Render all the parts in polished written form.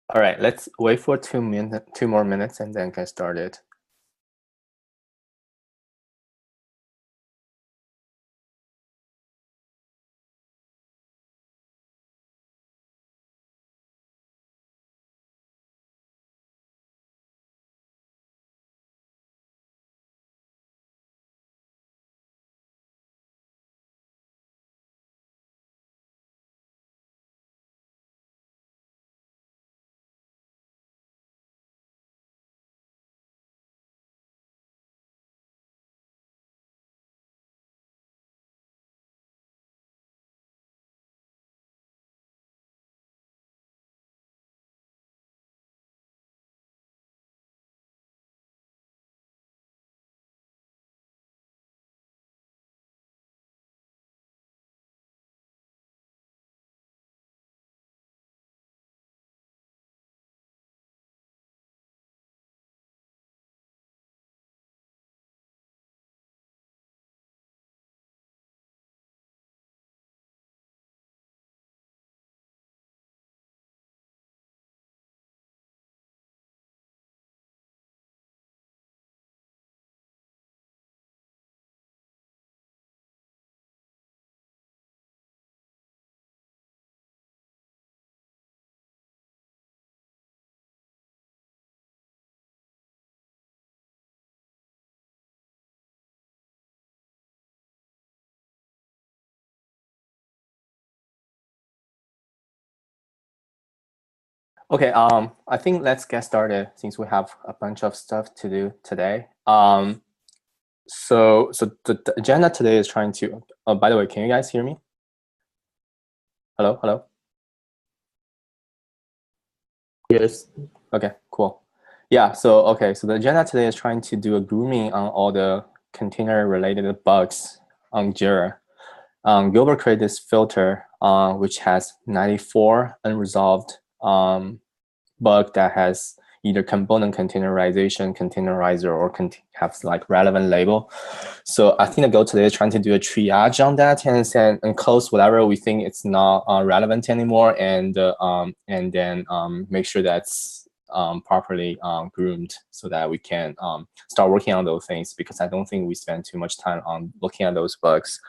All right, let's wait for 2 more minutes and then get started. Okay, I think let's get started since we have a bunch of stuff to do today. So the agenda today is trying to, by the way, can you guys hear me? Hello, hello? Yes. Okay, cool. Yeah, so the agenda today is trying to do a grooming on all the container related bugs on Jira. Gilbert created this filter which has 94 unresolved bug that has either component containerization, containerizer, or have like relevant label. So I think the goal today is trying to do a triage on that and close whatever we think it's not relevant anymore, and then make sure that's properly groomed so that we can start working on those things, because I don't think we spend too much time on looking at those bugs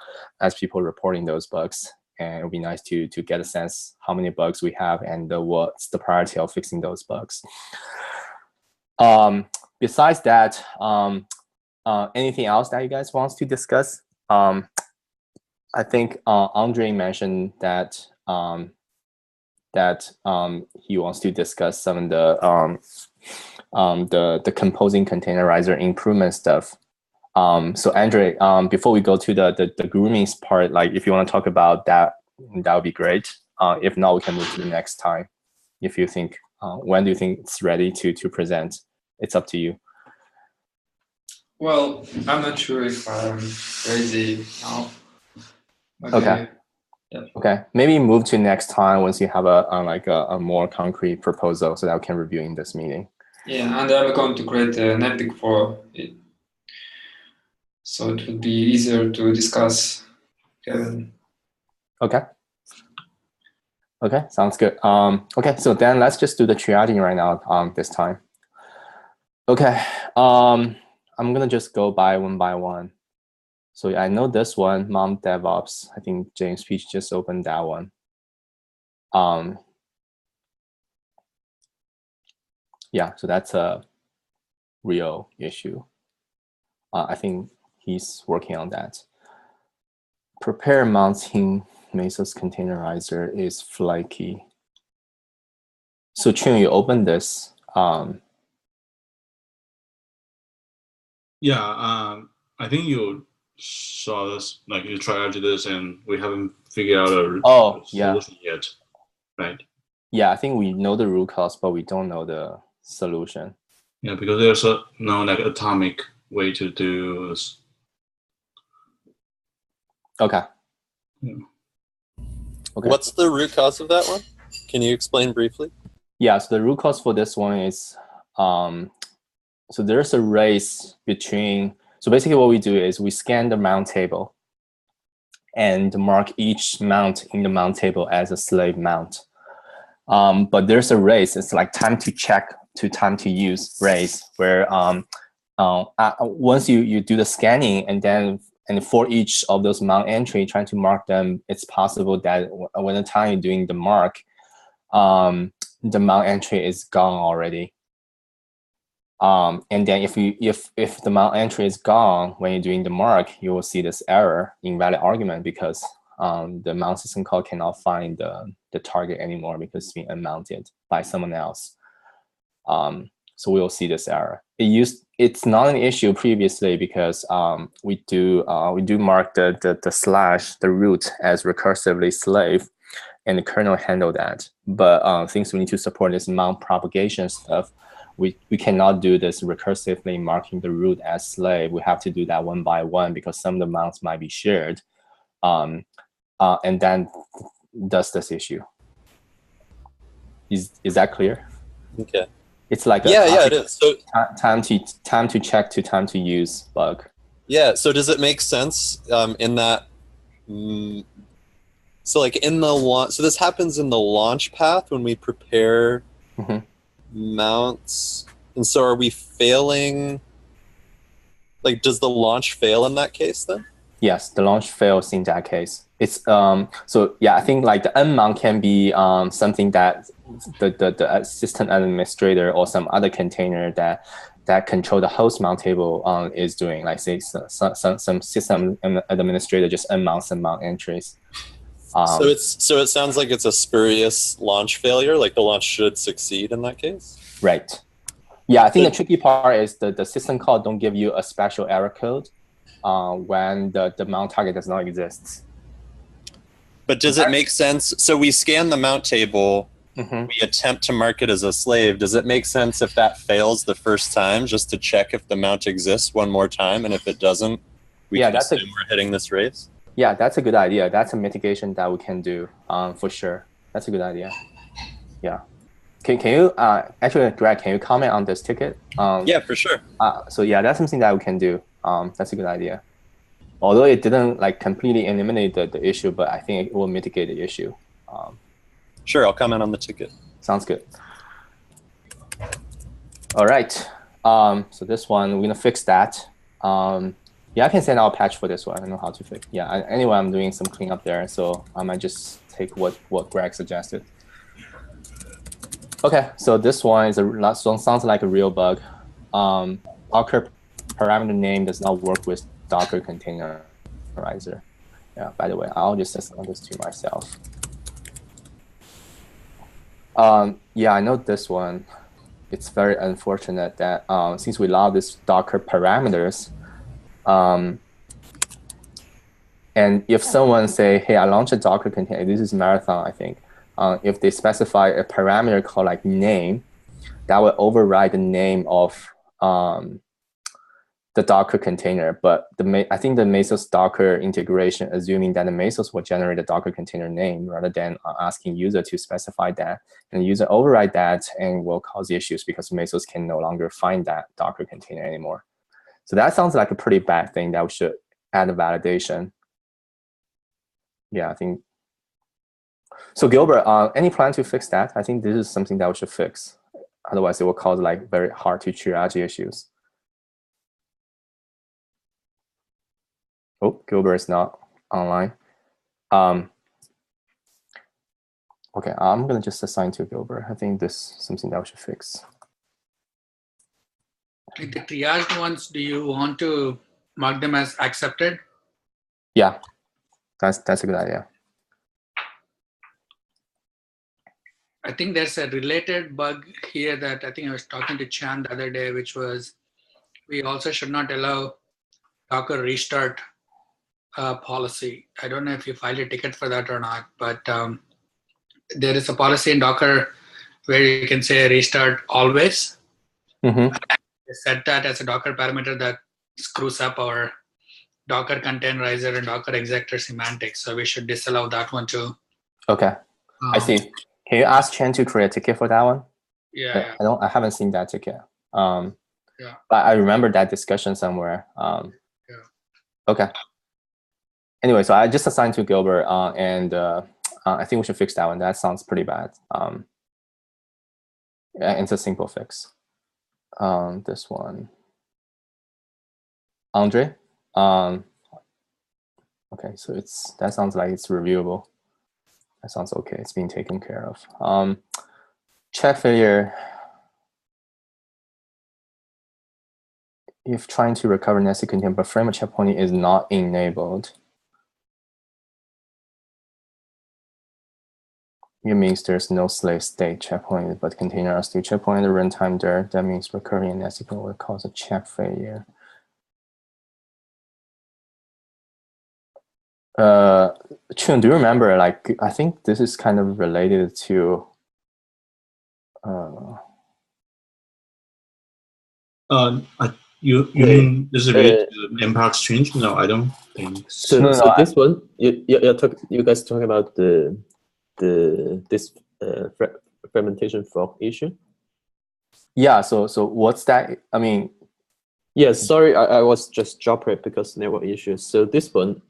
as people reporting those bugs. And it would be nice to get a sense how many bugs we have and what's the priority of fixing those bugs. Besides that, anything else that you guys want to discuss? I think Andre mentioned that he wants to discuss some of the composing containerizer improvement stuff. So Andre, before we go to the grooming part, like if you want to talk about that, that would be great. If not, we can move to the next time. If you think, when do you think it's ready to present? It's up to you. Well, I'm not sure if I'm ready now. Okay. Yeah. Okay. Maybe move to next time once you have a more concrete proposal so that we can review in this meeting. Yeah, and I'm going to create an epic for it, so it would be easier to discuss. Okay. Okay, sounds good. Okay, so then let's just do the triaging right now this time. Okay, I'm gonna just go by one. So I know this one, Mom DevOps. I think James Peach just opened that one. Yeah, so that's a real issue. I think he's working on that. Prepare mounting Mesos containerizer is flaky. So Chun, you open this. Yeah, I think you saw this, like you tried this, and we haven't figured out a solution yet, right? Yeah, I think we know the root cause, but we don't know the solution. Yeah, because there's no like atomic way to do this. Okay. Yeah. Okay. What's the root cause of that one? Can you explain briefly? Yeah, so the root cause for this one is, so there's a race between, so basically what we do is we scan the mount table and mark each mount in the mount table as a slave mount. But there's a race. It's like time to check to time to use race, where once you do the scanning and for each of those mount entry, trying to mark them, it's possible that when the time you're doing the mark, the mount entry is gone already. And then if the mount entry is gone when you're doing the mark, you will see this error, invalid argument, because the mount system call cannot find the target anymore because it's being unmounted by someone else. So we will see this error. It's not an issue previously because we do mark the root as recursively slave, and the kernel handle that. But since we need to support this mount propagation stuff, we cannot do this recursively marking the root as slave. We have to do that one by one because some of the mounts might be shared, and then does this issue. Is that clear? Okay. It's like it is. So time to check to time to use bug. Yeah. So does it make sense in that? So like in the so this happens in the launch path when we prepare mounts, and so are we failing? Like, does the launch fail in that case then? Yes, the launch fails in that case. It's so yeah, I think like the unmount can be something that the system administrator or some other container that control the host mount table is doing. Like say some system administrator just unmounts some mount entries. So it sounds like it's a spurious launch failure. Like the launch should succeed in that case. Right. Yeah, I think the tricky part is the system call don't give you a special error code when the mount target does not exist. But does it make sense? So we scan the mount table, we attempt to mark it as a slave. Does it make sense if that fails the first time just to check if the mount exists one more time? And if it doesn't, we can assume we're hitting this race? Yeah, that's a good idea. That's a mitigation that we can do for sure. That's a good idea. Yeah. Can you, actually, Greg, can you comment on this ticket? Yeah, for sure. So yeah, that's something that we can do. That's a good idea. Although it didn't like completely eliminate the issue, but I think it will mitigate the issue. Sure, I'll comment on the ticket. Sounds good. All right. So this one, we're gonna fix that. Yeah, I can send out a patch for this one. I know how to fix. Yeah. Anyway, I'm doing some cleanup there, so I might just take what Greg suggested. Okay, so this one is sounds like a real bug. Docker parameter name does not work with Docker containerizer. Yeah, by the way, I'll just assign this to myself. Yeah, I know this one. It's very unfortunate that since we allow this Docker parameters, and if someone say, hey, I launched a Docker container, this is Marathon, I think. If they specify a parameter called like name, that will override the name of the Docker container. But I think the Mesos Docker integration, assuming that the Mesos will generate a Docker container name rather than asking user to specify that, and user override that and will cause issues because Mesos can no longer find that Docker container anymore. So that sounds like a pretty bad thing that we should add a validation. Yeah, I think. So Gilbert, any plan to fix that? I think this is something that we should fix. Otherwise, it will cause like very hard to triage issues. Oh, Gilbert is not online. Okay, I'm gonna just assign to Gilbert. I think this is something that we should fix. Like the triaged ones, do you want to mark them as accepted? Yeah, that's a good idea. I think there's a related bug here that I think I was talking to Chan the other day, which was we also should not allow Docker restart policy. I don't know if you filed a ticket for that or not, but there is a policy in Docker where you can say restart always. Set that as a Docker parameter that screws up our Docker containerizer and Docker exector semantics. So we should disallow that one too. Okay, I see. Can you ask Chen to create a ticket for that one? Yeah. I haven't seen that ticket. Yeah. But I remember that discussion somewhere. Yeah. Okay. Anyway, so I just assigned to Gilbert, and I think we should fix that one. That sounds pretty bad. It's a simple fix. This one, Andre. Okay, so that sounds like it's reviewable. That sounds okay. It's being taken care of. Check failure. If trying to recover nested container, but frame checkpointing is not enabled, it means there's no slave state checkpoint, but container are still checkpointing the runtime there. That means recurring and nested will cause a check failure. Chun, do you remember? Like, I think this is kind of related to. You mean this is related to the Mpox change? No, I don't think so. No, so this one, you guys talking about this fragmentation fork issue? Yeah. So what's that? I mean. Yeah. Sorry, I was just dropped it because network issues. So this one,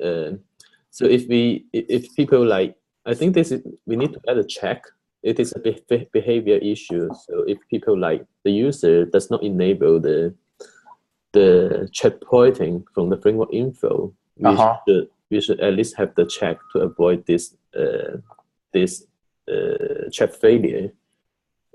so if people like, I think we need to add a check. It is a behavior issue. So if people like the user does not enable the checkpointing from the framework info, we should at least have the check to avoid this check failure.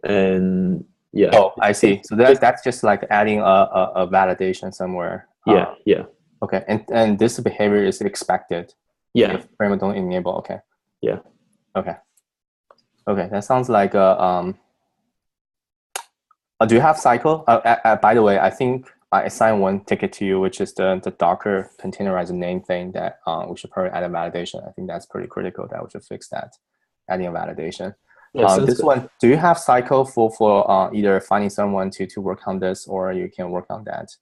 And yeah. Oh, I see. So that's just like adding a validation somewhere. Yeah. Okay, and this behavior is expected. Yeah. If framework don't enable. Okay. Yeah. Okay. Okay, that sounds like a. Do you have cycle? By the way, I think I assigned one ticket to you, which is the Docker containerizer name thing that we should probably add a validation. I think that's pretty critical that we should fix that, adding a validation. Yeah, this good. One, do you have cycle for either finding someone to work on this, or you can work on that?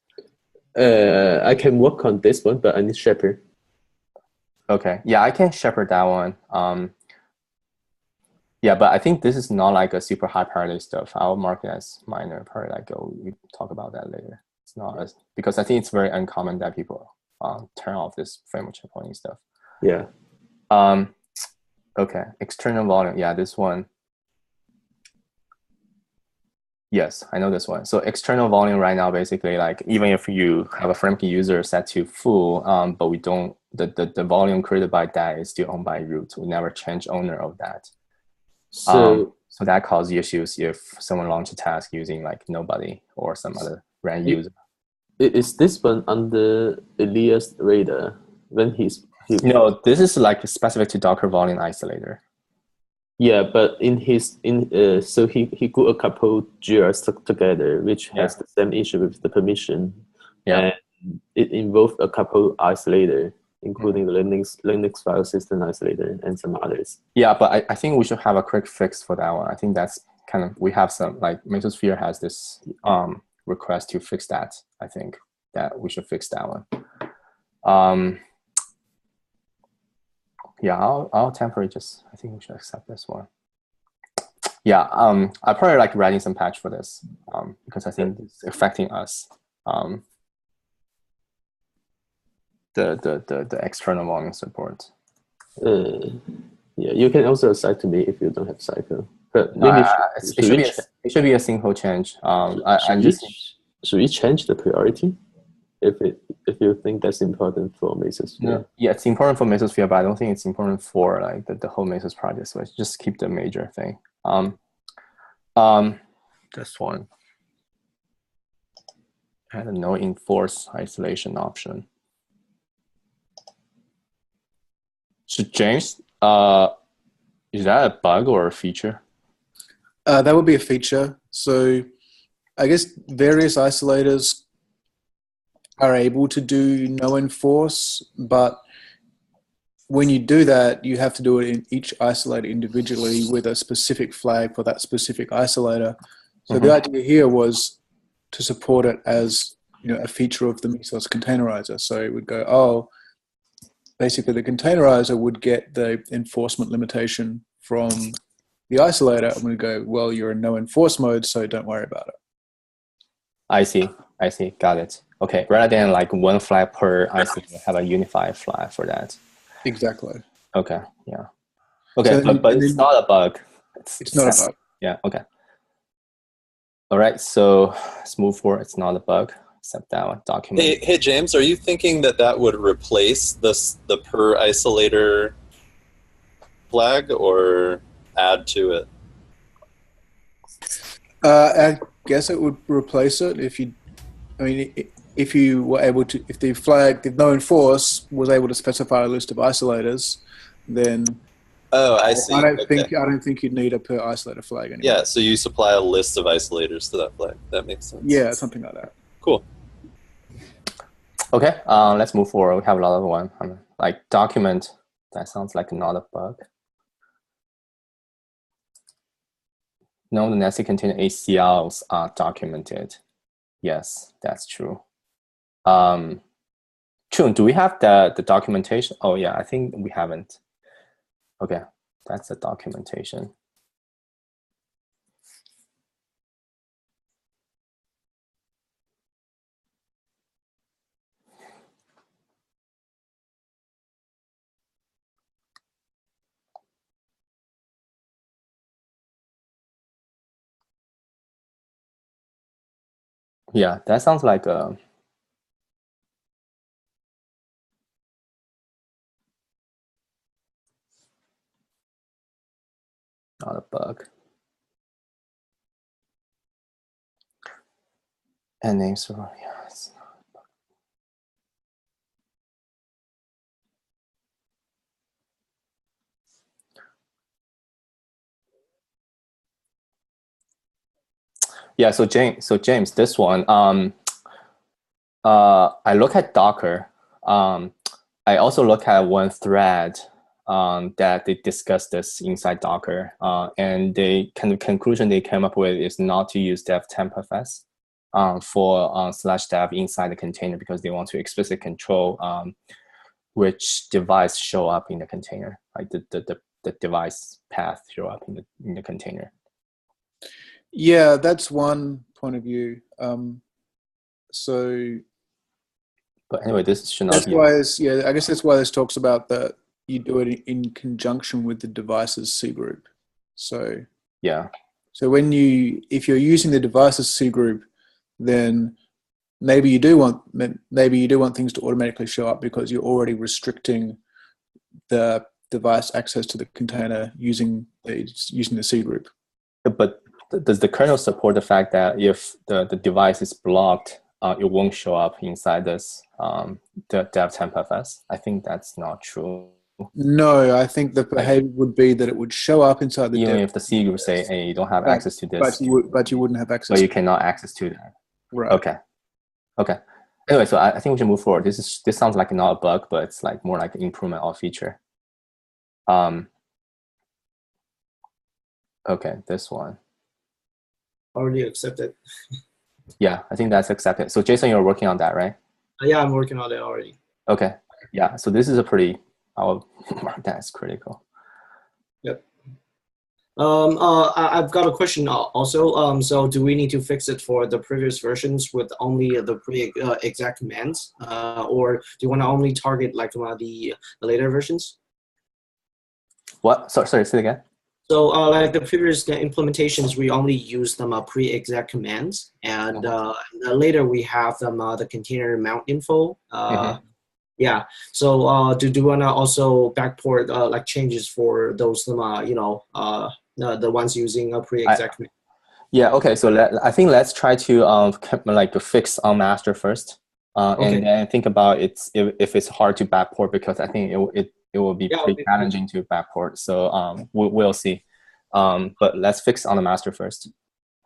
I can work on this one, but I need shepherd. Okay. Yeah, I can shepherd that one. Yeah, but I think this is not like a super high priority stuff. I'll mark it as minor. Probably like we talk about that later. It's not as, because I think it's very uncommon that people turn off this framework checkpointing stuff. Yeah. Okay, external volume. Yeah, this one. Yes, I know this one. So external volume right now, basically, like even if you have a framework user set to full, but we don't, the volume created by that is still owned by root. We never change owner of that. So that causes issues if someone launches a task using like nobody or some other random user. Is this one under Elias' radar when No, this is like specific to Docker volume isolator. Yeah, but so he put a couple JRs together, which has the same issue with the permission. Yeah. And it involved a couple isolator, including the Linux file system isolator and some others. Yeah, but I think we should have a quick fix for that one. I think that's kind of, we have some, like Mesosphere has this request to fix that. I think that we should fix that one. Yeah, I'll temporarily I think we should accept this one. Yeah, I probably like writing some patch for this because I think it's affecting us. The external volume support. Yeah, you can also assign to me if you don't have cycle. But maybe it should be a simple change. Should we change the priority if you think that's important for Mesosphere? Yeah, it's important for Mesosphere, but I don't think it's important for like the whole Mesos project. So just keep the major thing. This one. Add a no enforce isolation option. So James, is that a bug or a feature? That would be a feature. So I guess various isolators are able to do no enforce, but when you do that, you have to do it in each isolator individually with a specific flag for that specific isolator. So the idea here was to support it as, you know, a feature of the Mesos containerizer. So it would go, oh, basically the containerizer would get the enforcement limitation from the isolator. I'm going to go, well, you're in no enforce mode, so don't worry about it. I see. Got it. Okay, rather than like one flag per isolator, have a unified flag for that. Exactly. Okay, yeah. Okay, so but it's not a bug. It's not a bug. Yeah, okay. All right, so let's move forward. It's not a bug, except that one document. Hey, James, are you thinking that would replace the per isolator flag or add to it? I guess it would replace it if you. I mean, if you were able to, if the flag, if no enforce was able to specify a list of isolators, then oh, I see. I don't think you'd need a per isolator flag anymore. Yeah, so you supply a list of isolators to that flag. That makes sense. Yeah, something like that. Cool. Okay, let's move forward. We have a lot of one. Like document, that sounds like not a bug. No, the nested container ACLs are documented. Yes, that's true. Chun, do we have the documentation? Oh yeah, I think we haven't. Okay, that's the documentation. Yeah, that sounds like a not a bug. And name server, yeah, it's not a bug. Yeah, so James, this one, I look at Docker. I also look at one thread that they discussed this inside Docker, and the kind of conclusion they came up with is not to use dev temp-fs for /dev inside the container because they want to explicitly control which device show up in the container, like the device path show up in the container. Yeah, that's one point of view. But anyway, this should not that's be. Why yeah, I guess that's why this talks about that you do it in conjunction with the devices C group. So yeah. So if you're using the devices C group, then maybe you do want things to automatically show up because you're already restricting the device access to the container using the C group. But does the kernel support the fact that if the device is blocked, it won't show up inside this the dev temp-fs? I think that's not true. No, I think the behavior would be that it would show up inside the even dev. if the C group say, hey, you don't have access to this. But you wouldn't have access. So you cannot access to that. Right. Okay. Anyway, so I think we should move forward. This sounds like not a bug, but it's like more like an improvement or feature. Okay, this one. Already accepted. Yeah, I think that's accepted. So Jason, you're working on that, right? Yeah, I'm working on it already. Okay. Yeah. So this is a pretty. I'll mark that as critical. Yep. I've got a question also. So do we need to fix it for the previous versions with only the pre-exec commands, or do you want to only target like the later versions? What? Sorry, say it again. So like the previous implementations, we only use them pre-exec commands, and later we have them the container mount info. Yeah. So do you want to also backport like changes for those the ones using a pre-exec command? Yeah. Okay. So I think let's try to like to fix on master first, and then think about if it's hard to backport, because I think it will be pretty challenging to backport. So we'll see. But let's fix on the master first.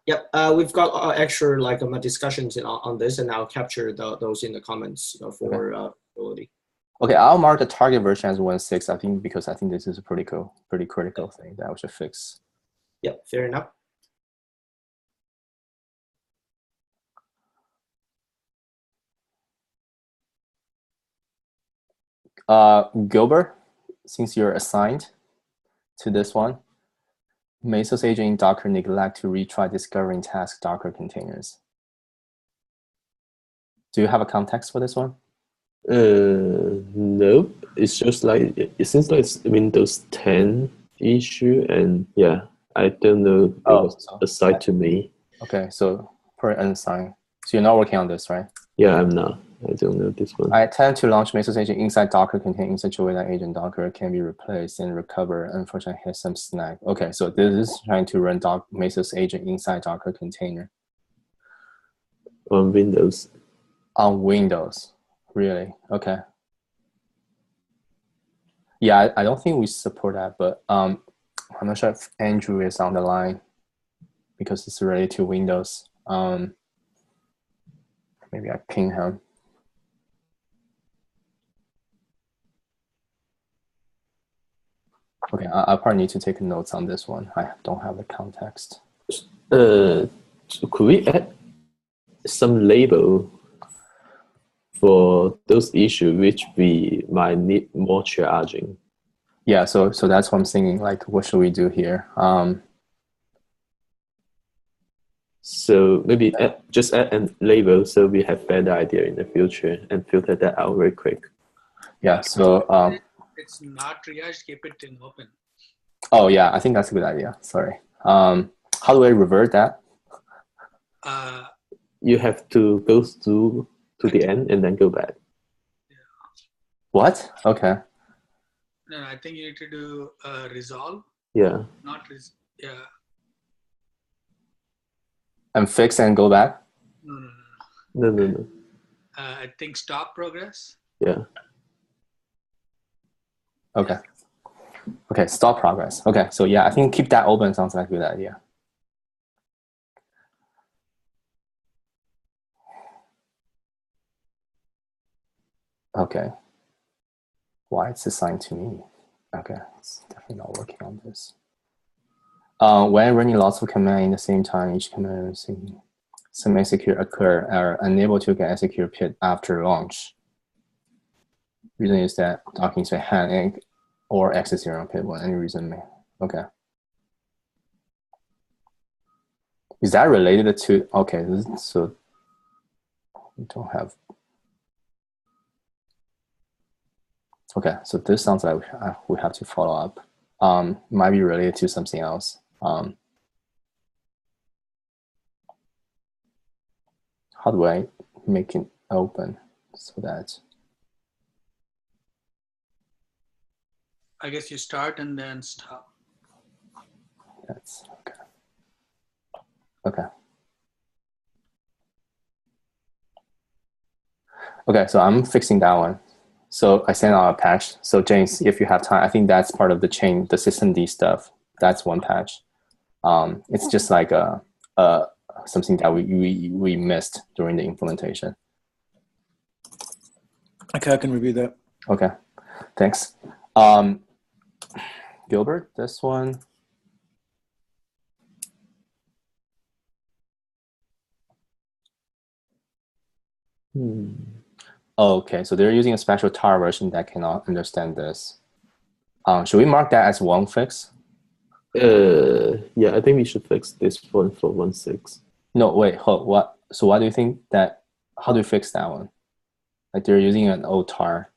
Yep, we've got extra like discussions on this, and I'll capture those in the comments for ability. Okay, I'll mark the target version as 1.6. I think because I think this is a pretty critical thing that we should fix. Yep, fair enough. Gilbert, since you're assigned to this one, Mesos agent in Docker neglect to retry discovering task Docker containers. Do you have a context for this one? No, it's just like it seems like it's Windows 10 issue, and yeah, I don't know. It was assigned to me. Okay, so for unsigned. So you're not working on this, right? Yeah, I'm not. I don't know this one. I tend to launch Mesos agent inside Docker container in such a way that agent Docker can be replaced and recover. Unfortunately, I hit some snag. Okay, so this is trying to run Mesos agent inside Docker container. On Windows. On Windows, really? Okay. Yeah, I don't think we support that, but I'm not sure if Andrew is on the line because it's related to Windows. Maybe I ping him. Okay, I probably need to take notes on this one. I don't have the context. Could we add some label for those issues which we might need more triaging? Yeah, so that's what I'm thinking. Like, what should we do here? So maybe just add a label so we have better idea in the future and filter that out very quick. Yeah, so it's not triage, keep it in open. Oh yeah, I think that's a good idea. Sorry. How do I revert that? You have to go through to the end and then go back. Yeah. What? Okay. No, I think you need to do resolve. Yeah. Yeah. And fix and go back? No. I think stop progress. Yeah. Okay. Okay, stop progress. Okay, so yeah, I think keep that open sounds like a good idea. Okay. Why it's assigned to me? Okay, it's definitely not working on this. When running lots of commands in the same time, each command some execute occur are unable to get execute pit after launch. Reason is that docking say hand or x0 pit for any reason may. Okay. Is that related to, okay, so we don't have, okay, so this sounds like we have to follow up. Might be related to something else. How do I make it open so that? I guess you start and then stop. That's okay. Okay. Okay, so I'm fixing that one. So I sent out a patch. So James, if you have time, I think that's part of the chain, the systemd stuff. That's one patch. It's just like something that we missed during the implementation. Okay, I can review that. Okay, thanks. Gilbert, this one. Okay, so they're using a special tar version that cannot understand this. Should we mark that as one fix? Yeah, I think we should fix this one for 1.6. No, wait, what? So why do you think that, how do you fix that one? Like they're using an old tar.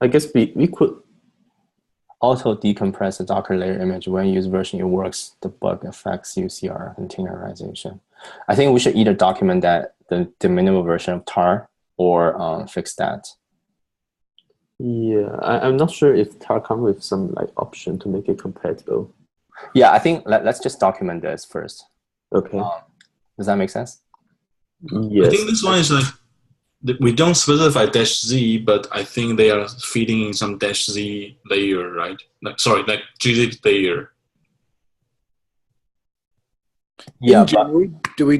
I guess we could auto decompress the Docker layer image. When you use version, it works. The bug affects UCR containerization. I think we should either document that, the minimal version of tar, or fix that. Yeah, I'm not sure if tar comes with some like option to make it compatible. Yeah, I think let's just document this first. Okay. Does that make sense? Yes. I think this one is like, we don't specify -z, but I think they are feeding in some -z layer, right? Like, sorry, like gzip layer. Yeah, in general, we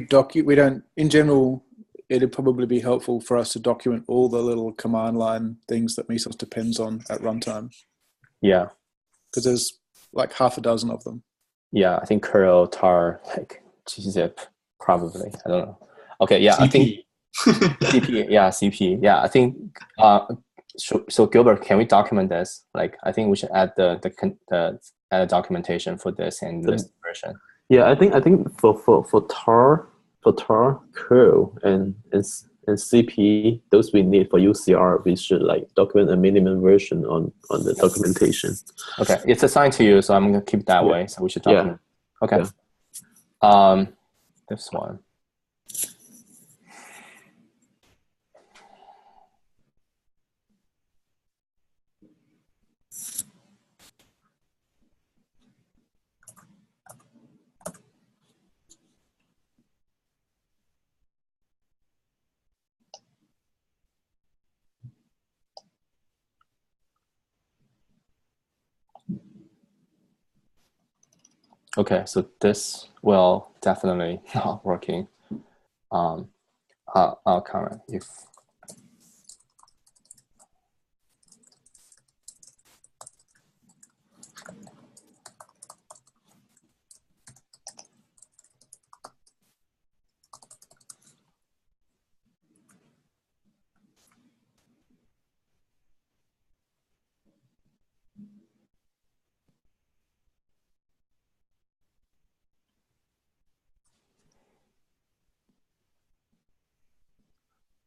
don't, in general, it'd probably be helpful for us to document all the little command line things that Mesos depends on at runtime. Yeah. Because there's like half a dozen of them. Yeah, I think curl, tar, like gzip, probably. I don't know. Okay, yeah, CP. I think CP, yeah, CP. Yeah, I think, so Gilbert, can we document this? Like, I think we should add the add a documentation for this and this version. Yeah, I think for tar, curl and CP, those we need for UCR, we should like document a minimum version on the documentation. Okay, it's assigned to you, so I'm gonna keep that way. So we should document. Okay. Yeah. This one. Okay, so this will definitely not working. I'll comment if.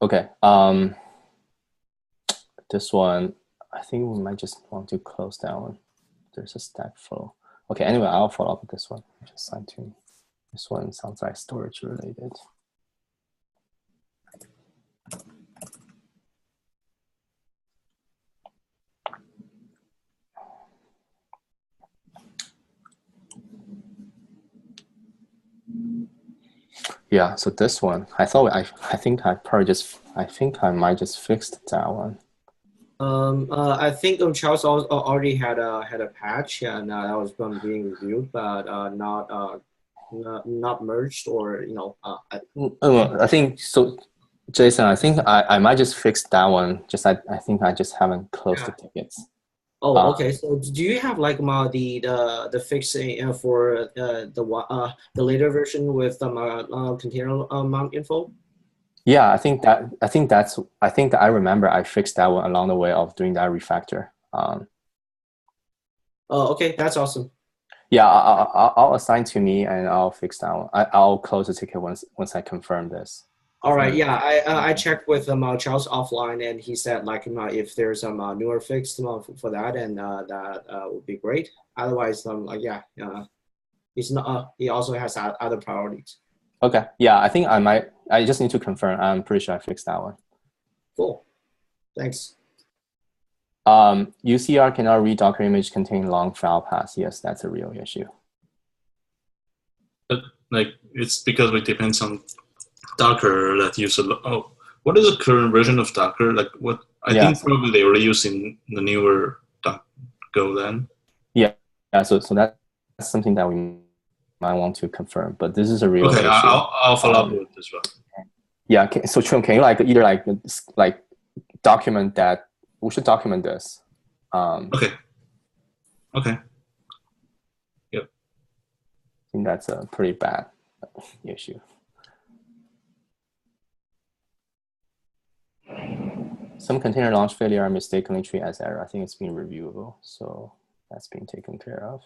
Okay, this one, I think we might just want to close that one. There's a stack flow. Okay, anyway, I'll follow up with this one. Just sign to me. This one sounds like storage related. Yeah, so this one, I think I might just fixed that one. I think Charles already had a patch, and that was being reviewed, but not merged, or I think so, Jason. I think I might just fix that one. I think I just haven't closed the tickets. Oh, okay. So do you have like the fixing for the later version with container mount info? Yeah, I think that I remember I fixed that one along the way of doing that refactor. Oh, okay, that's awesome. Yeah, I'll assign to me and I'll fix that one. I'll close the ticket once I confirm this. All right, yeah, I checked with Charles offline, and he said like if there's some newer fix for that, and that would be great. Otherwise, he's not. He also has other priorities. Okay, yeah, I think I just need to confirm. I'm pretty sure I fixed that one. Cool, thanks. UCR cannot read Docker image contain long file paths. Yes, that's a real issue. But like it's because it depends on Docker that use a lot. Oh, what is the current version of Docker? Like what? I think probably they were using the newer Go then. Yeah. So that's something that we might want to confirm. But this is a real issue. I'll follow up with this one. Yeah. So Chung, can you either document that? We should document this. Okay. Yep. I think that's a pretty bad issue. Some container launch failure are mistakenly treated as error. I think it's been reviewable, so that's being taken care of.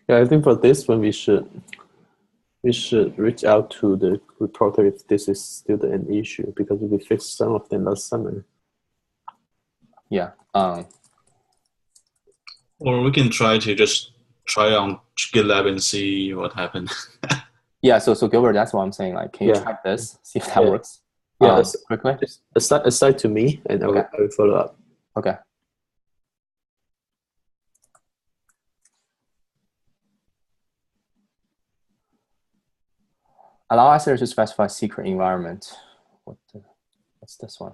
Yeah, I think for this one we should reach out to the reporter if this is still an issue, because we fixed some of them last summer. Yeah. Or we can try on GitLab and see what happened. Yeah. So Gilbert, that's what I'm saying. Like, can you try this? See if that works. Yeah. Quickly. Just assign to me, and I will follow up. Okay. Allow isolate to specify secret environment. What's this one?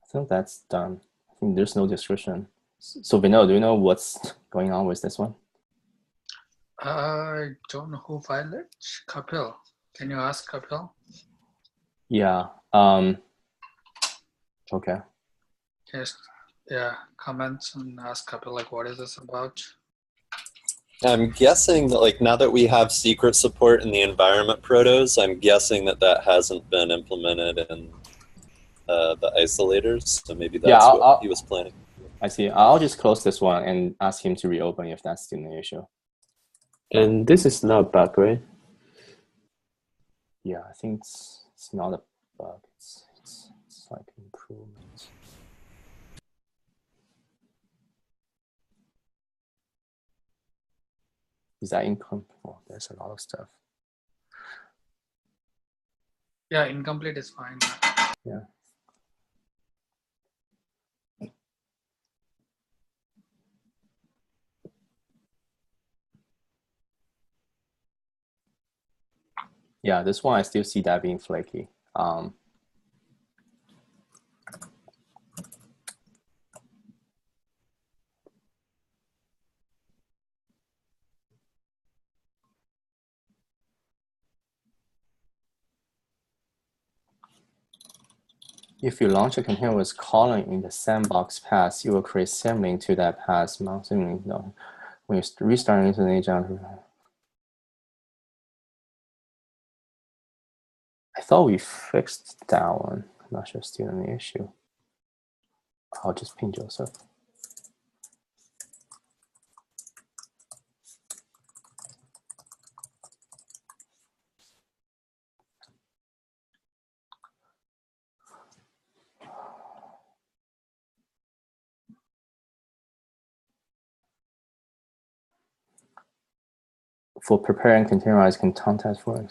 I think that's done. I think there's no description. So Vinod, do you know what's going on with this one? I don't know who filed it. Kapil. Can you ask Kapil? Yeah. Okay. Yes. Yeah. Comments and ask Kapil like, what is this about? I'm guessing that like now that we have secret support in the environment protos, I'm guessing that hasn't been implemented in the isolators. So maybe that's what he was planning. I see. I'll just close this one and ask him to reopen if that's still an issue. And this is not a bug, right? Yeah, I think it's not a bug. It's like improvement. Is that incomplete? Oh, there's a lot of stuff. Yeah, incomplete is fine. Yeah. Yeah, this one I still see that being flaky. If you launch a container with calling in the sandbox path, you will create symlink to that path. Symlink, no. When you restart into the agent, I thought we fixed that one. I'm not sure still an issue. I'll just ping Joseph. For preparing containerized content for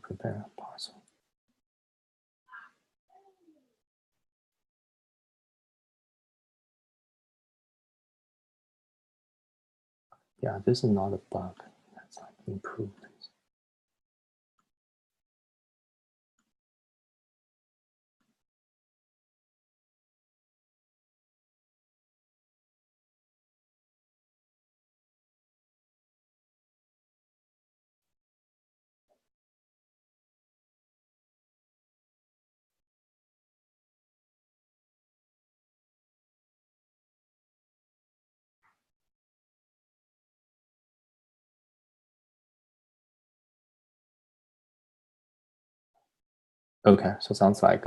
prepare parcel. Yeah, this is not a bug. That's like improvement. Okay, so it sounds like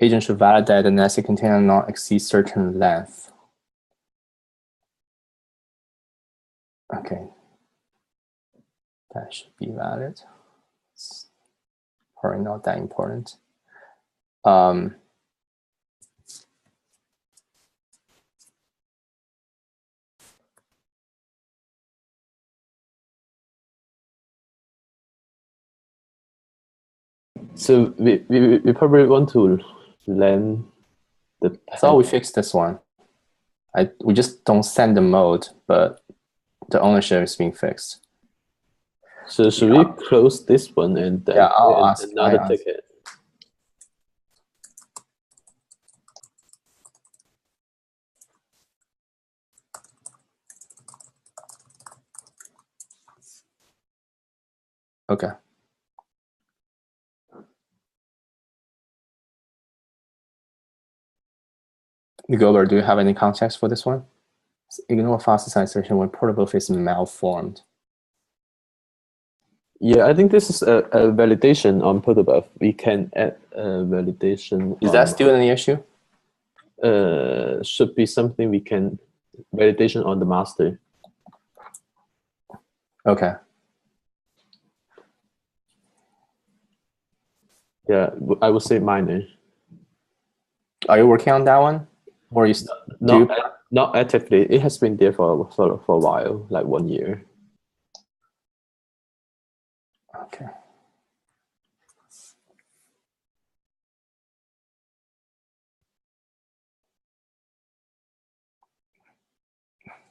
agent should validate the nested container not exceed certain length. Okay, that should be valid. It's probably not that important. So we probably want to land the. I thought we fixed this one. We just don't send the mode, but the ownership is being fixed. So should we close this one and then I'll ask another ticket? Okay. Gilbert, do you have any context for this one? Ignore fast sensation when portable is malformed. Yeah, I think this is a validation on protobuf. We can add a validation. Is that still an issue? Should be something we can validation on the master. Okay. Yeah, I would say minor. Are you working on that one? Or you not actively. It has been there for a while, like 1 year. Okay.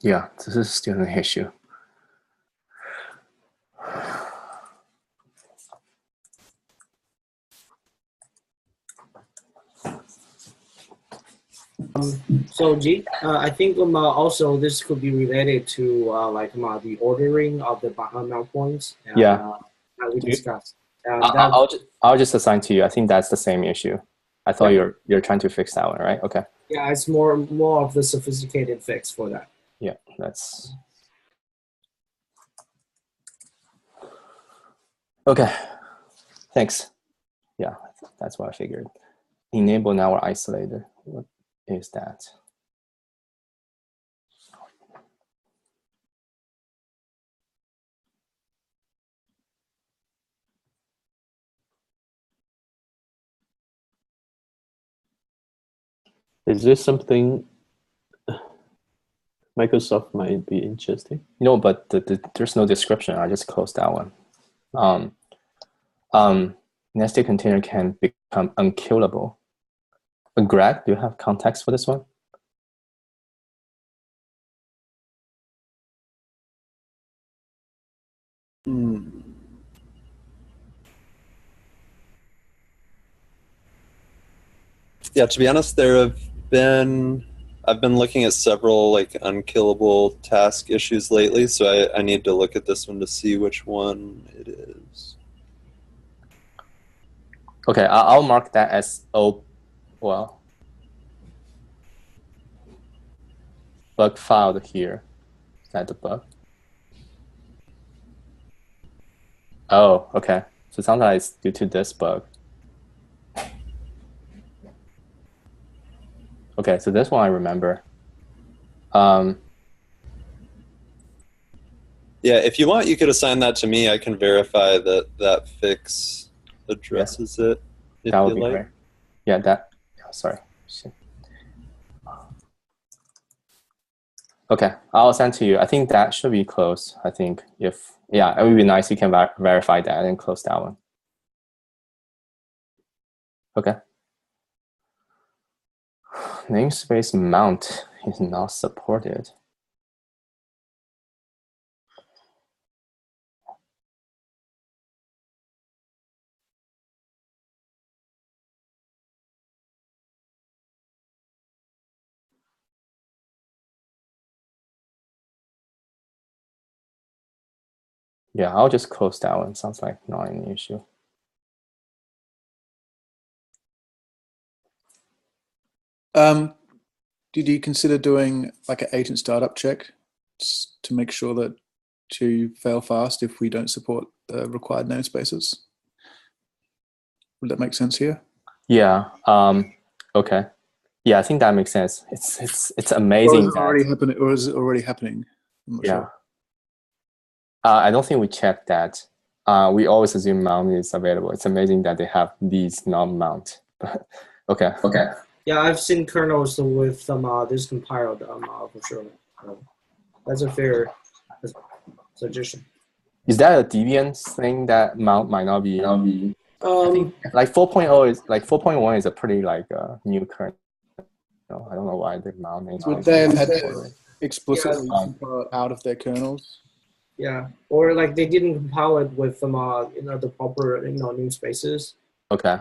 Yeah, this is still an issue. So G, I think also this could be related to like the ordering of the mount points. And, yeah. that we discussed. I'll just assign to you. I think that's the same issue. I thought you're trying to fix that one, right? Okay. Yeah, it's more of the sophisticated fix for that. Yeah, that's okay. Thanks. Yeah. that's what I figured. Enable network isolator. What is that? Is this something Microsoft might be interesting? No, but there's no description. I just closed that one. Nested container can become unkillable. Greg, do you have context for this one? Yeah, to be honest, I've been looking at several like unkillable task issues lately, so I need to look at this one to see which one it is. Okay, I'll mark that as bug filed here. Is that the bug? Oh, okay. So it sounds like it's due to this bug. Okay, so this one I remember. Yeah, if you want, you could assign that to me. I can verify that that fix addresses it. If That would be like. great. Yeah, sorry. Okay, I'll send to you. I think that should be closed. I think it would be nice. You can verify that and close that one. Okay. Namespace mount is not supported. Yeah, I'll just close that one. Sounds like not an issue. Did you consider doing like an agent startup check to make sure that to fail fast if we don't support the required namespaces? Would that make sense here? Yeah. Okay. Yeah, I think that makes sense. It's amazing. Or is it already happening? I'm not sure. I don't think we checked that. We always assume mount is available. It's amazing that they have these non-mount. Okay. Yeah, I've seen kernels with this compiled for sure. That's a fair suggestion. Is that a Debian thing that mount might not be? I think like 4.0 is like 4.1 is a pretty like new kernel. I don't know why the mount names. Would they have had to explicitly compile it out of their kernels? Yeah, or like they didn't compile it with the proper namespaces. Okay.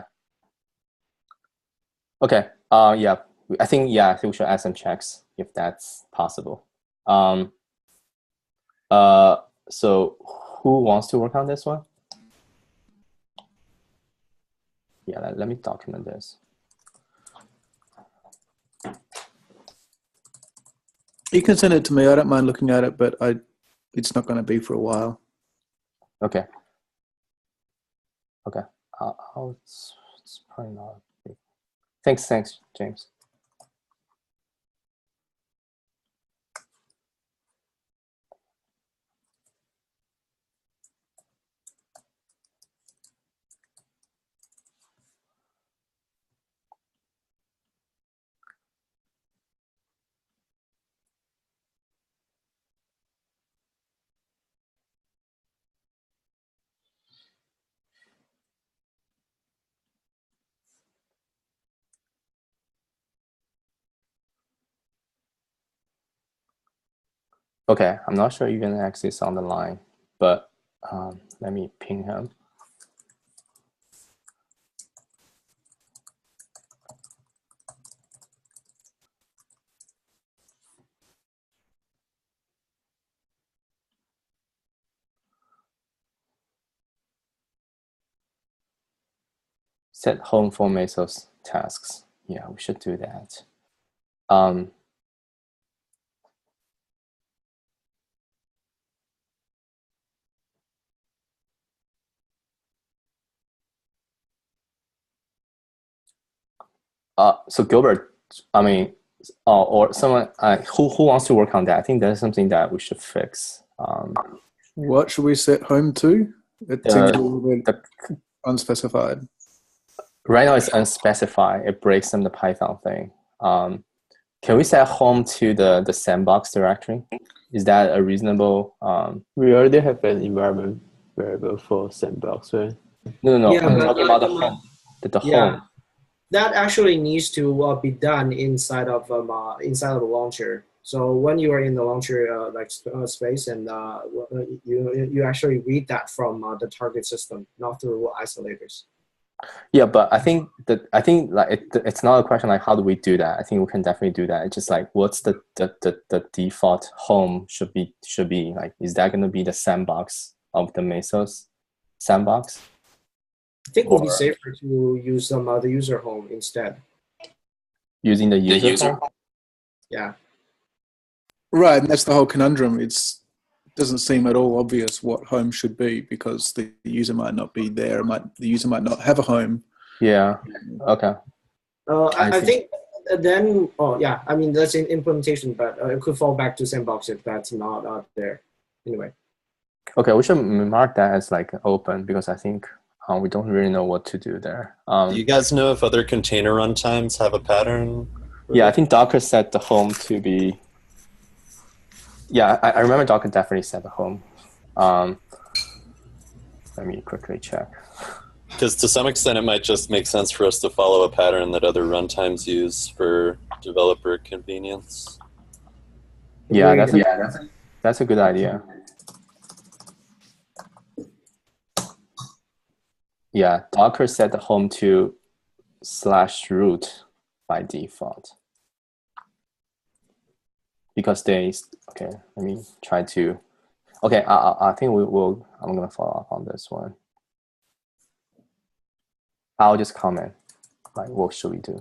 Yeah. I think we should add some checks if that's possible. So who wants to work on this one? Yeah, let me document this. You can send it to me. I don't mind looking at it, but it's not going to be for a while. Okay. It's probably not big. Thanks, James. Okay, I'm not sure you can access on the line, but let me ping him. Set home for Mesos tasks. Yeah, we should do that. So Gilbert, I mean, or someone who wants to work on that? I think that's something that we should fix. What should we set home to? It seems a little bit unspecified. Right now it's unspecified. It breaks some of the Python thing. Can we set home to the sandbox directory? Is that a reasonable? We already have an environment variable for sandbox, right? No. Yeah, I'm but talking about the home. The home. That actually needs to be done inside of the launcher. So when you are in the launcher space, and you actually read that from the target system, not through isolators. Yeah, but I think like it's not a question like how do we do that. I think we can definitely do that. It's just like what's the default home should be like. Is that going to be the sandbox of the Mesos sandbox? I think it would be safer to use the user home instead. Using the user home? Yeah. Right, and that's the whole conundrum. It doesn't seem at all obvious what home should be because the user might not be there. The user might not have a home. Yeah. Okay. I think then. Oh yeah. I mean that's in implementation, but it could fall back to sandbox if that's not there. Anyway. Okay, we should mark that as like open because I think we don't really know what to do there. Do you guys know if other container runtimes have a pattern? Yeah, I think Docker set the home to be. Yeah, I remember Docker definitely set the home. Let me quickly check. Because to some extent, it might just make sense for us to follow a pattern that other runtimes use for developer convenience. Yeah, that's a good idea. Yeah, Docker set the home to /root by default. Because okay, let me try to, okay, I think I'm gonna follow up on this one. I'll just comment, like, what should we do?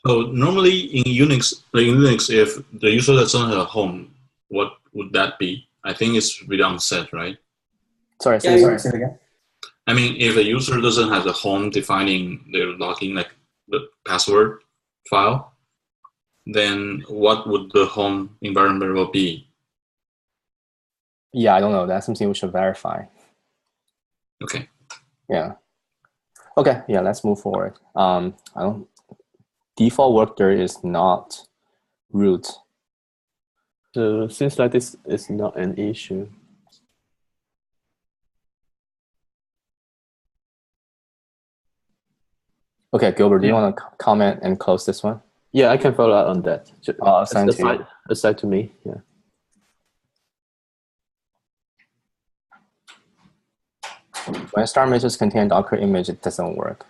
So normally in Unix, if the user doesn't have a home, what would that be? I think it's with unset, right? Sorry, say it again. I mean, if a user doesn't have a home defining their login, like the password file, then what would the home environment variable be? Yeah, I don't know. That's something we should verify. Okay. Yeah. Okay. Yeah. Let's move forward. Default worker is not root. So seems like this is not an issue. Okay, Gilbert, do you want to comment and close this one? Yeah, I can follow up on that. Assign to me. Yeah. When star Mesos contain Docker image, it doesn't work.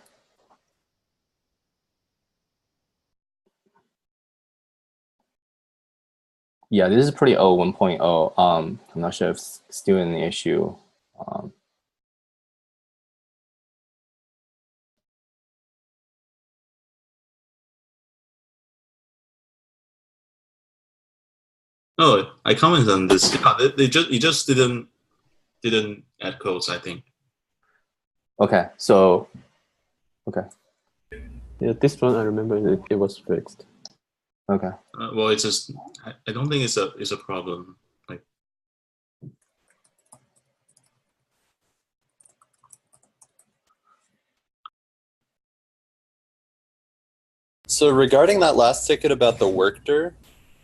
Yeah, this is pretty old 1.0. I'm not sure if it's still an issue. Oh, I commented on this. They just didn't add codes, I think. Okay, so okay. Yeah, this one I remember it was fixed. Okay. Well, it's just I don't think it's a problem. Like. So regarding that last ticket about the workdir,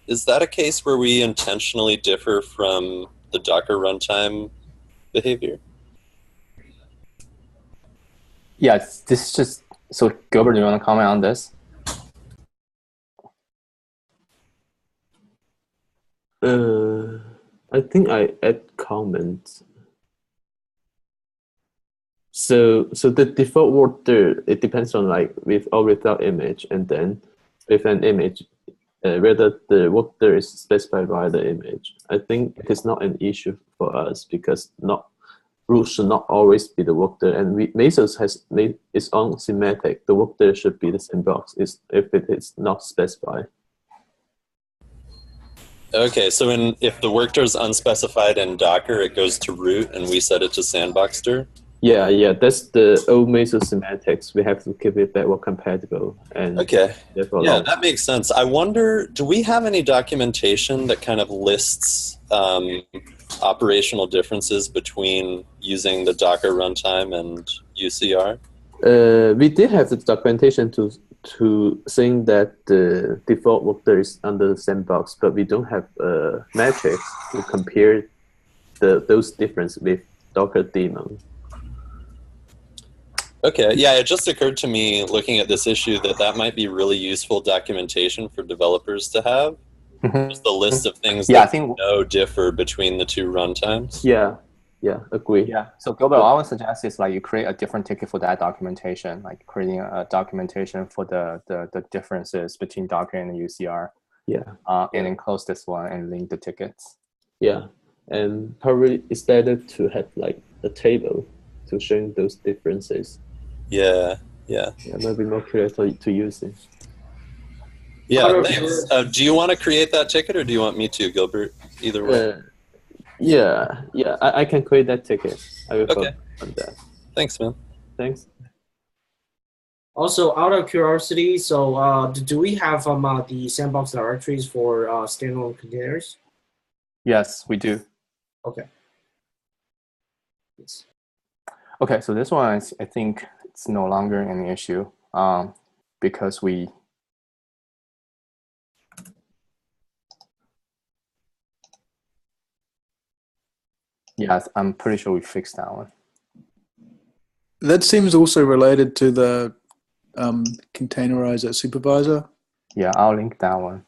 is that a case where we intentionally differ from the Docker runtime behavior? Yeah, this is just, so Gilbert, do you want to comment on this? I think I add comments. So the default workdir, it depends on like with or without image, and then with an image, whether the workdir is specified by the image. I think it is not an issue for us because root should not always be the workdir, and Mesos has made its own semantic. The workdir should be the sandbox if it is not specified. Okay, so if the workdir is unspecified in Docker, it goes to root, and we set it to sandboxdir? Yeah, that's the old Mesos semantics. We have to keep it backward compatible. And Okay. therefore That makes sense. I wonder, do we have any documentation that kind of lists operational differences between using the Docker runtime and UCR? We did have the documentation to saying that the default workload is under the sandbox, but we don't have metrics to compare those differences with Docker daemon. Okay, yeah, it just occurred to me looking at this issue that might be really useful documentation for developers to have. Just the list of things that we know differ between the two runtimes. Yeah, agree. Yeah, so Gilbert, what I would suggest is like you create a different ticket for that documentation, like creating a documentation for the differences between Docker and the UCR. Yeah. And then close this one and link the tickets. Yeah, and probably it's better to have like a table to show those differences. Yeah, maybe more clear to use it. Yeah, thanks. Do you want to create that ticket or do you want me to, Gilbert? Either way. Yeah, I can create that ticket. I will okay. On that. Thanks, man. Thanks. Also, out of curiosity, so do we have the sandbox directories for standalone containers? Yes, we do. Okay. Yes. Okay, so this one, I think it's no longer an issue because we yes, I'm pretty sure we fixed that one. That seems also related to the containerizer supervisor. Yeah, I'll link that one.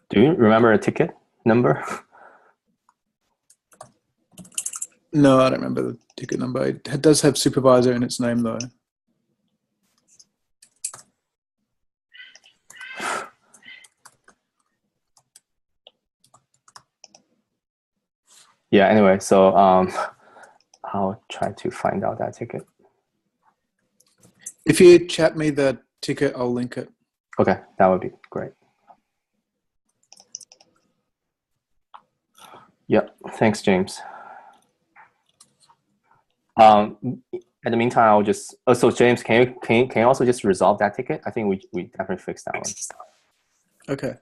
Do you remember a ticket number? No, I don't remember the ticket number. It does have supervisor in its name, though. Yeah, anyway, so I'll try to find out that ticket. If you chat me the ticket, I'll link it. Okay, that would be great. Yep, thanks, James. In the meantime, I'll just. Oh, so James, can you also just resolve that ticket? I think we definitely fixed that one. Okay.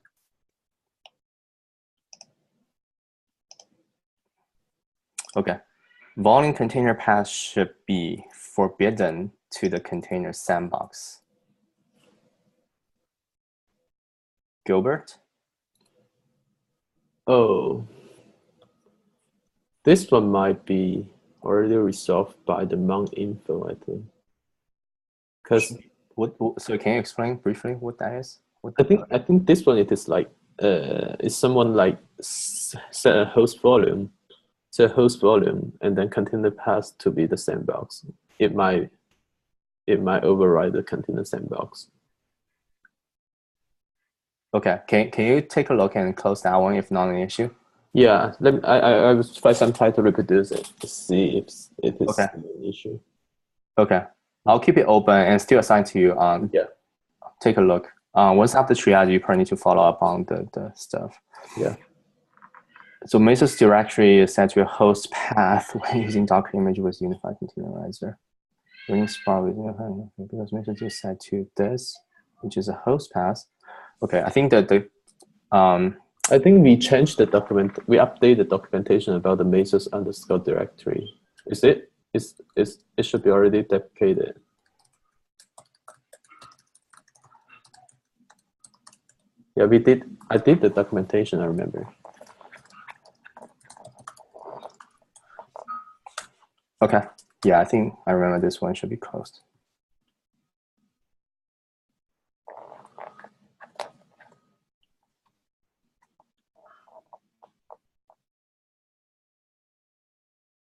Okay. Volume container path should be forbidden to the container sandbox. Gilbert? Oh, this one might be already resolved by the mount info, I think. Because so can you explain briefly what that is? I think this one it is like is someone like set a host volume, and then container path to be the sandbox. It might override the container sandbox. Okay, can you take a look and close that one if not an issue? Yeah, I will find some time to reproduce it to see if it is an issue. Okay, I'll keep it open and still assign to you. Yeah. Take a look. Once after triage, you probably need to follow up on the stuff. Yeah. So Mesos directory is set to a host path when using Docker image with unified containerizer. Links probably because Mesos is set to this, which is a host path. Okay, I think that I think we changed the document. We updated the documentation about the Mesos _ directory. Is it? It should be already deprecated. Yeah, we did. I did the documentation. I remember. Okay. Yeah, I think I remember this one should be closed.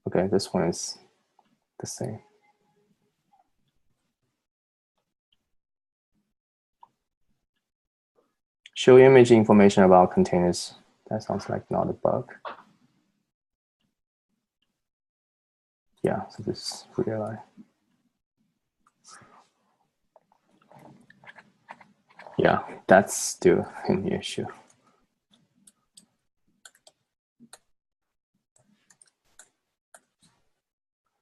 Okay, this one is the same. Show image information about containers. That sounds like not a bug. Yeah, so this is real line. Yeah, that's still an issue.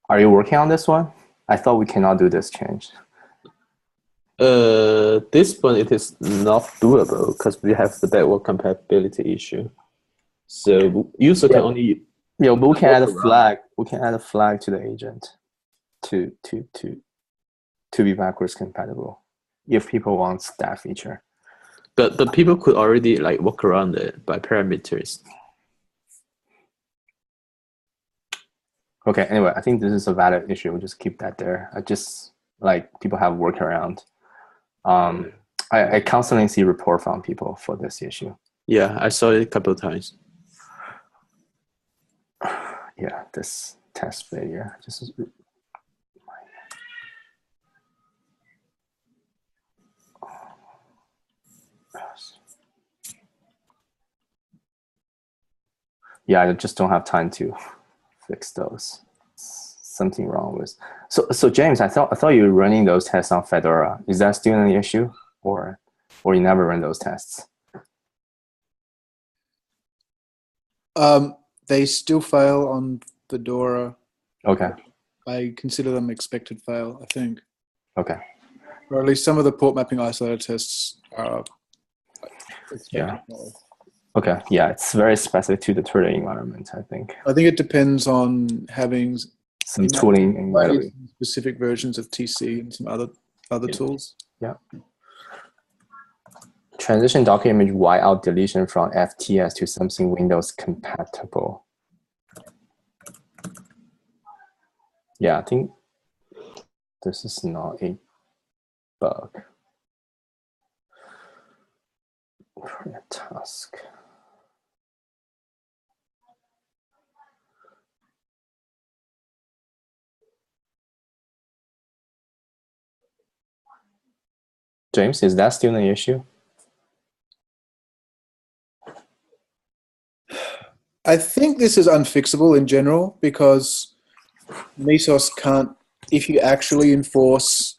Are you working on this one? I thought we cannot do this change. This one, it is not doable because we have the backward compatibility issue. So user can only. Yeah, but we can add a flag. We can add a flag to the agent to be backwards compatible if people want that feature. But people could already like work around it by parameters. Okay. Anyway, I think this is a valid issue. We'll just keep that there. I just like people have workaround. I constantly see report from people for this issue. Yeah, I saw it a couple of times. Yeah, this test failure. Yeah, I just don't have time to fix those. Something wrong with. So James, I thought you were running those tests on Fedora. Is that still an issue, or you never run those tests? They still fail on Fedora. Okay. I consider them expected fail, I think. Okay. Or at least some of the port mapping isolator tests are expected fail. Okay. Yeah, it's very specific to the Twitter environment, I think. I think it depends on having some tooling and specific versions of TC and some other tools. Yeah. Transition Docker image whiteout deletion from FTS to something Windows compatible. Yeah, I think this is not a bug. For a task. James, is that still an issue? I think this is unfixable in general because Mesos can't, if you actually enforce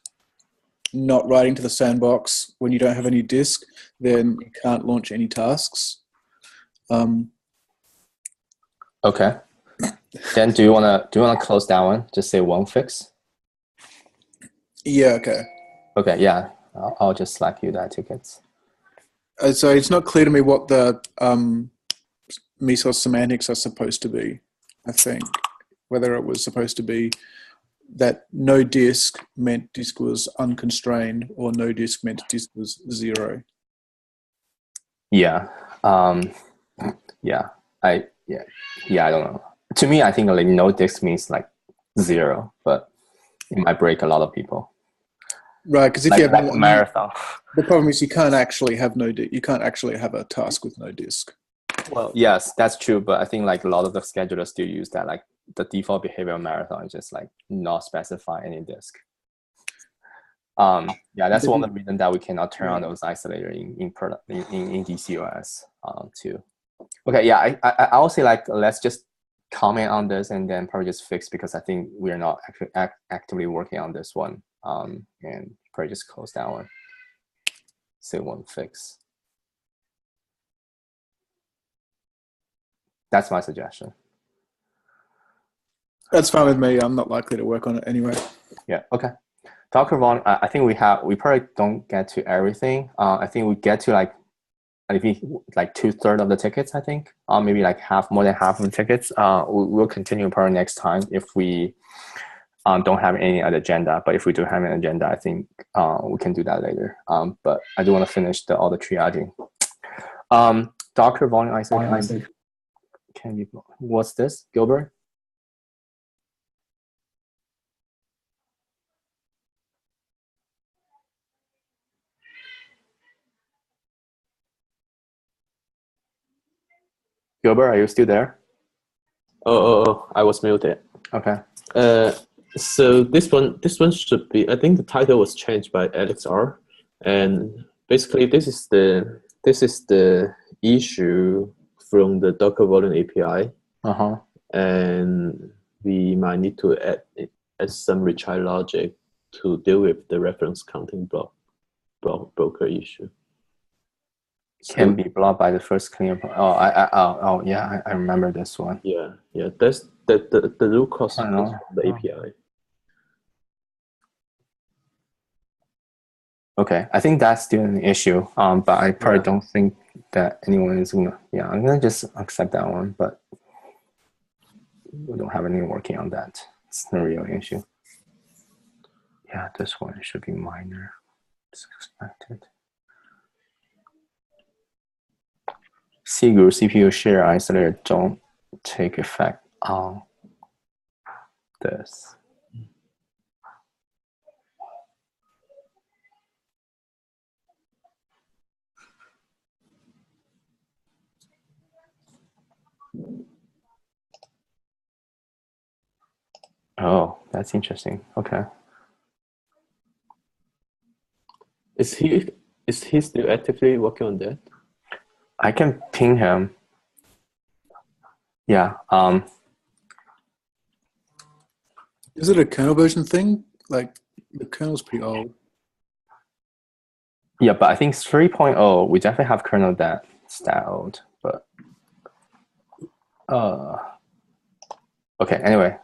not writing to the sandbox when you don't have any disk, then you can't launch any tasks. Okay. Then do you wanna close that one? Just say one fix? Yeah, okay. Okay, yeah. I'll just Slack you that tickets. So it's not clear to me what the Mesos semantics are supposed to be, I think. Whether it was supposed to be that no disk meant disk was unconstrained or no disk meant disk was 0. Yeah. Yeah. I don't know. To me, I think like no disk means like 0, but it might break a lot of people. Right, because if like, you have like a marathon. The problem is you can't actually have you can't actually have a task with no disk. Well, yes, that's true, but I think like a lot of the schedulers still use that. Like the default behavior of marathon is just like not specify any disk. Yeah, that's one of the reasons that we cannot turn on those isolator in DCOS too. Okay, yeah, I will say like let's just comment on this and then probably just fix because I think we are not actually actively working on this one. And probably just close that one. Say one fix. That's my suggestion. That's fine with me. I'm not likely to work on it anyway. Yeah. Okay. Docker volume. I think we probably don't get to everything. I think we get to like 2/3 of the tickets. I think maybe like more than half of the tickets. We'll continue probably next time if we don't have any other agenda. But if we do have an agenda, I think we can do that later. But I do want to finish all the triaging. Docker volume isolation. Can you? What's this, Gilbert? Gilbert, are you still there? Oh, I was muted. Okay. So this one should be. I think the title was changed by Alex R. And basically, this is the issue from the Docker Volume API. And we might need to add some retry logic to deal with the reference counting broker issue. Can be blocked by the first clean. Oh, yeah, I remember this one. Yeah. The root cause I is don't know. from the API. Okay, I think that's still an issue. But I probably don't think that anyone is gonna. Yeah, I'm gonna just accept that one. But we don't have anyone working on that. It's the real issue. Yeah, this one should be minor. It's expected. C group CPU share isolator don't take effect on this. Oh, that's interesting. Okay. Is he still actively working on that? I can ping him. Yeah. Is it a kernel version thing? Like the kernel's pretty old. Yeah, but I think 3.0, we definitely have kernel that's that old. But okay. Anyway.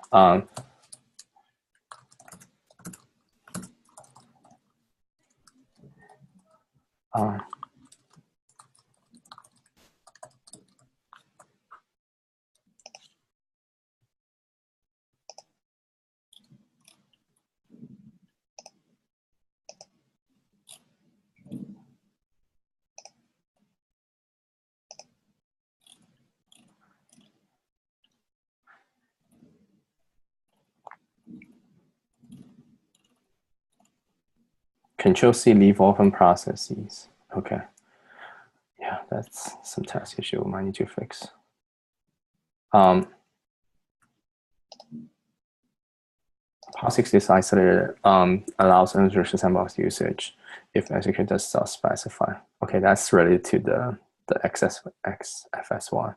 Control C, leave open processes. Okay. Yeah, that's some task issue we might need to fix. POSIX is isolated allows unrestricted sandbox usage if execute does specify. Okay, that's related to the XFS one.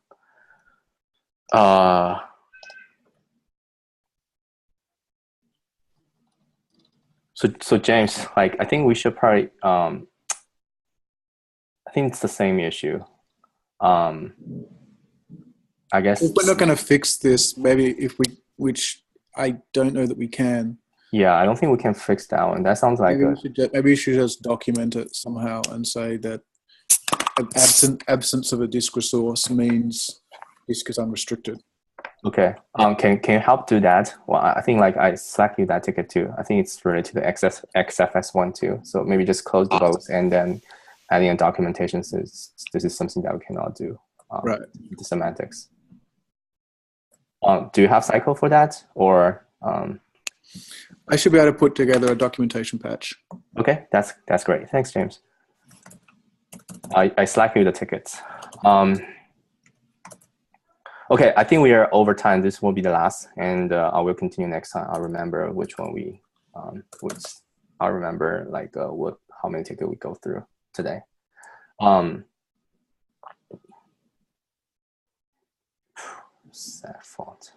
So James, like I think we should probably I think it's the same issue. I guess If we're not going to fix this, maybe if we, which I don't know that we can. Yeah, I don't think we can fix that one. That sounds like maybe we should just document it somehow and say that absence of a disk resource means disk is unrestricted. Okay. Can you help do that? Well, I think like I slack you that ticket too. I think it's related to the XFS one too. So maybe just close the both and then adding a documentation says this is something that we cannot do. Right. The semantics. Do you have cycle for that or? I should be able to put together a documentation patch. Okay, that's great. Thanks, James. I slack you the tickets. Okay, I think we are over time. This will be the last, and I will continue next time. I'll remember which one we, I'll remember like how many tickets we go through today. Sad font.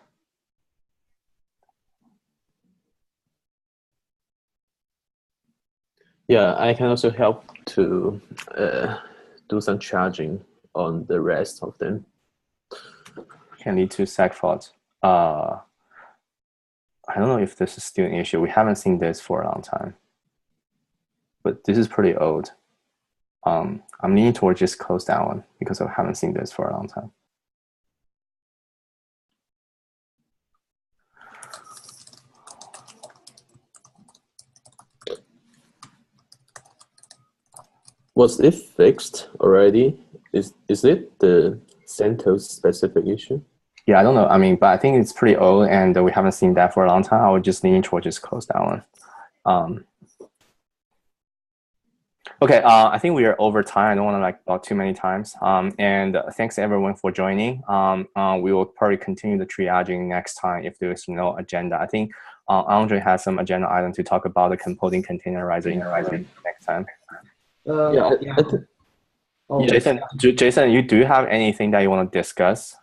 Yeah, I can also help to do some charging on the rest of them. Can lead to sag fault. I don't know if this is still an issue. We haven't seen this for a long time, but this is pretty old. I'm leaning towards just close that one because I haven't seen this for a long time. Was it fixed already? Is it the CentOS specific issue? Yeah, I don't know. I mean, but I think it's pretty old and we haven't seen that for a long time. I would just lean towards just close that one. Okay, I think we are over time. I don't want to like talk too many times. And thanks everyone for joining. We will probably continue the triaging next time if there is no agenda. I think Andre has some agenda item to talk about the composing containerizing next time. Jason, you do have anything that you want to discuss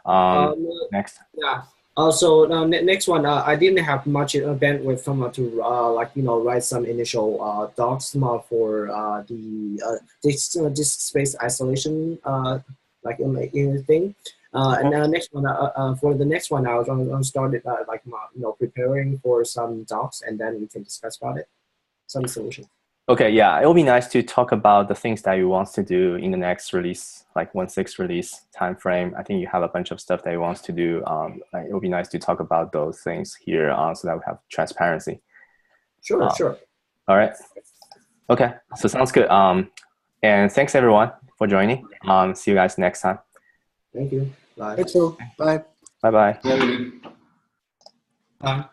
next? Yeah. So next one, I didn't have much bandwidth to write some initial docs for the disk space isolation thing. And then next one, for the next one, I was going to start it preparing for some docs, and then we can discuss about it, some solutions. Okay, yeah, it will be nice to talk about the things that you want to do in the next release, like 1.6 release time frame. I think you have a bunch of stuff that you want to do. It will be nice to talk about those things here so that we have transparency. Sure, sure. All right. Okay, so sounds good. And thanks everyone for joining. See you guys next time. Thank you. Bye. Thanks all. Bye. Bye-bye. Bye.